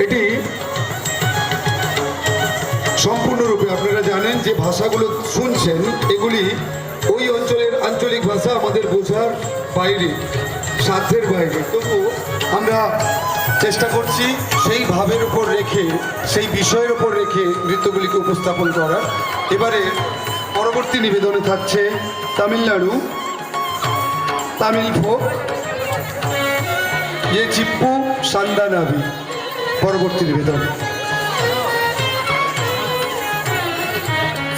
এটি সম্পূর্ণরূপে আপনারা জানেন যে ভাষাগুলো শুনছেন এগুলি ওই অঞ্চলের আঞ্চলিক ভাষা, আমাদের বোঝার বাইরে, সাধ্যের বাইরে। তবু আমরা চেষ্টা করছি সেই ভাবের উপর রেখে, সেই বিষয়ের উপর রেখে নৃত্যগুলিকে উপস্থাপন করার। এবারে পরবর্তী নিবেদনে থাকছে তামিলনাড়ু তামিল ফোক ये चिप्पू सान्दानावी। পরবর্তী নিবেদন।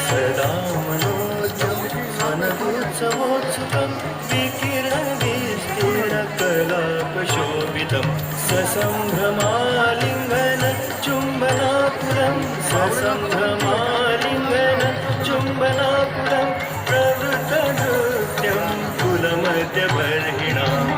सदा मनोजं अनभूत्सवोत्सुकं विकिरणविस्तीर्णकलापशोभितं ससम्भ्रमालिङ्गन चुम्बनापुरं ससम्भ्रमालिङ्गन चुम्बनापुरं प्रवृतनृत्यं कुलमध्यबर्हिणाम्।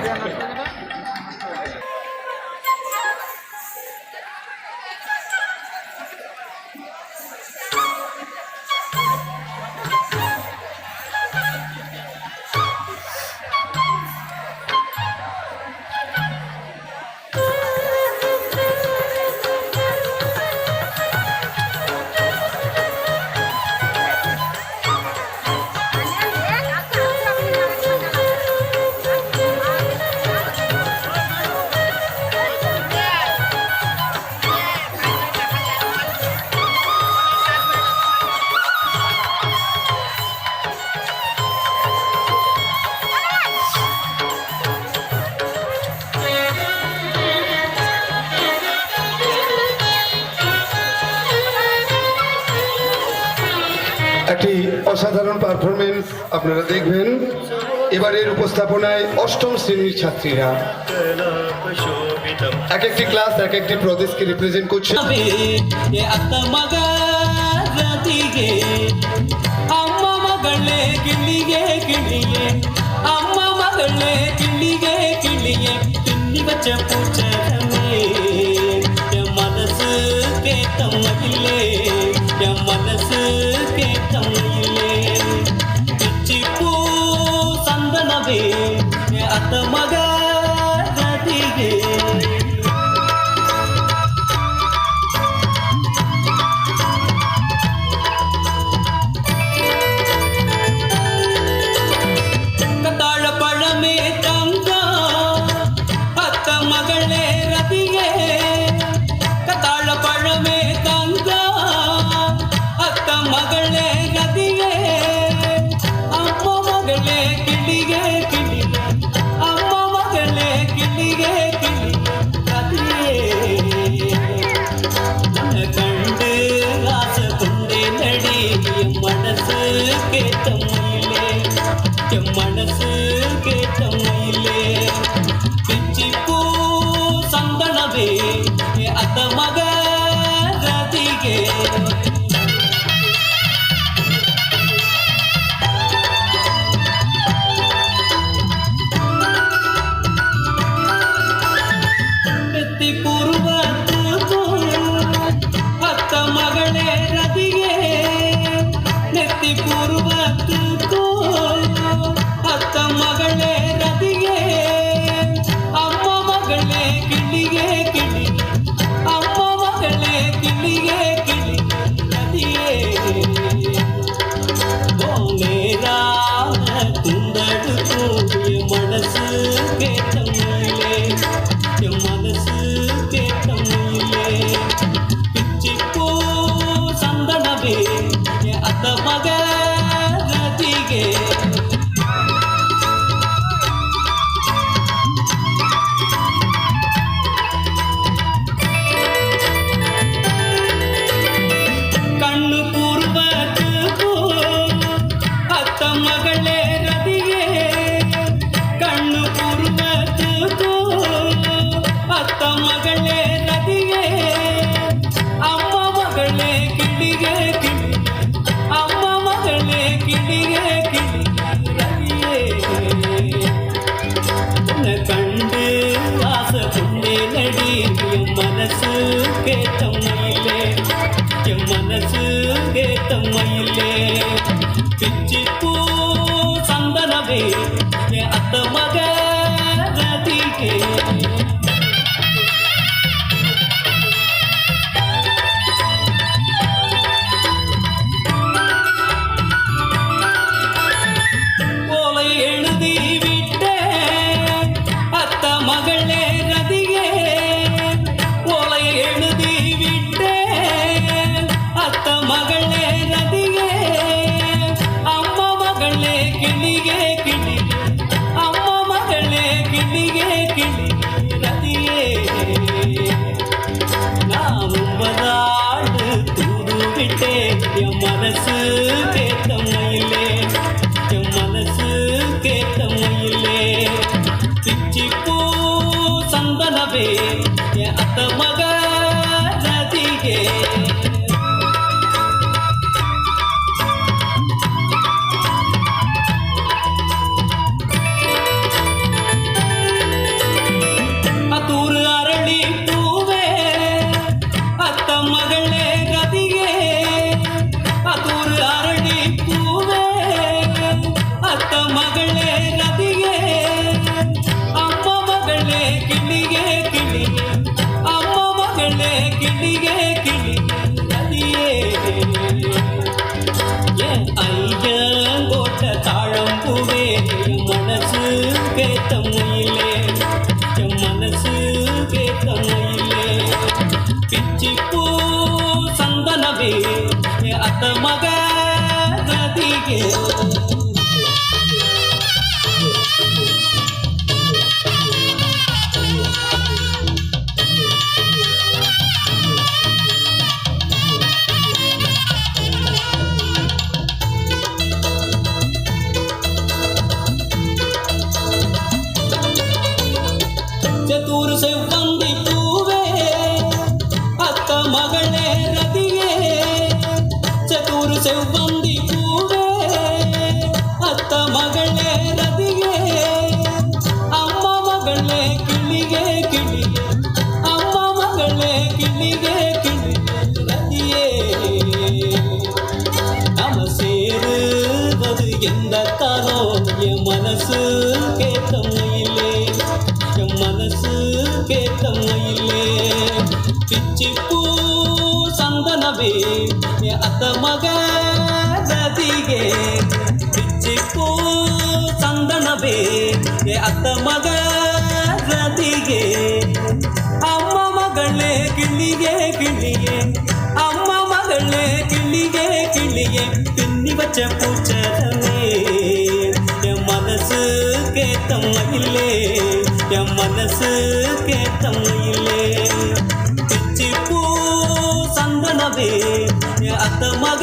একটি অসাধারণ পারফরমেন্স আপনারা দেখবেন এবারের উপস্থাপনায় অষ্টম শ্রেণীর ছাত্রীরা এক একটি ক্লাস এক একটি প্রদেশকে রিপ্রেজেন্ট করছে। मनस के तमले चिप्पू संदनवे अतमगा गदिगे कताड़ पड़ में तंगा अतमगले रदिगे कताड़ पड़ में तंगा मगले गदिगे अम्म मगले किलिगे किलिगे अम्म मगले किलिगे किलिगे गंडे रास कुंडे नड़ी मनस के तमले मनस के तमले चिप्पू संदनवे अत मग गदिगे मनस के तमले चिप्पू संदनवे अत मग गदिगे ರತಿಗೆ ಅತೂರು ಅರಳಿ ಪೂವೆ ಅತ್ತ ಮಗಳೇ ಗದಿಗೆ ಅತೂರು ಅರಳಿ ಪೂವೆ ಅತ್ತ ಮಗಳೇ ಗದಿಗೆ ಅಮ್ಮ ಮಗಳೇ ಕಿಳಿಗೆ ಕಿಳಿಗೆ ಅಮ್ಮ ಮಗಳೇ ಕಿಳಿಗೆ ಕಿಳಿಗೆ ಗದಿಯೇ ஐயங்கோட்ட தாழம்பூவே என் மனசு கேத்த மயிலே என் மனசு கேத்த மயிலே பிச்சிப்பூ சந்தனவே என் அத்த மக நதிಗೆ ಚತುರ್ ಸೆವ್ವಂದಿ ಪೂವೆ ಅತ್ತ ಮಗಳೇ ರತಿಗೆ ಚತುರ್ ಸೆವ್ವಂದಿ ಪೂವೆ ಅತ್ತ ಮಗಳೇ ರತಿಗೆ ಅಮ್ಮ ಮಗಳೇ ಕಿಳಿಗೆ ಕಿಳಿಗೆ ಅಮ್ಮ ಮಗಳೇ ಕಿಳಿಗೆ ಕಿಳಿಗೆ ರತಿಯೇ நம சேருவது எந்த தானோ என் மனசு கேட்ட மயிலே என் மனசு கேட்ட மயிலே பிச்சிப்பூ சந்தனவே என் அத்த மக ரதிಗೆ பிச்சிப்பூ சந்தனவே என் அத்த மக ரதிಗೆ ಅಮ್ಮ ಮಗಳೇ ಕಿಳಿಗೆ ಕಿಳಿಗೆ ಅಮ್ಮ ಮಗಳೇ ಕಿಳಿಗೆ ಕಿಳಿಗೆ பின்னி வச்ச பூச்சரமே என் மனசு கேட்ட மயிலே என் மனசு கேட்ட மயிலே பிச்சிப்பூ சந்தனவே என் அத்த மக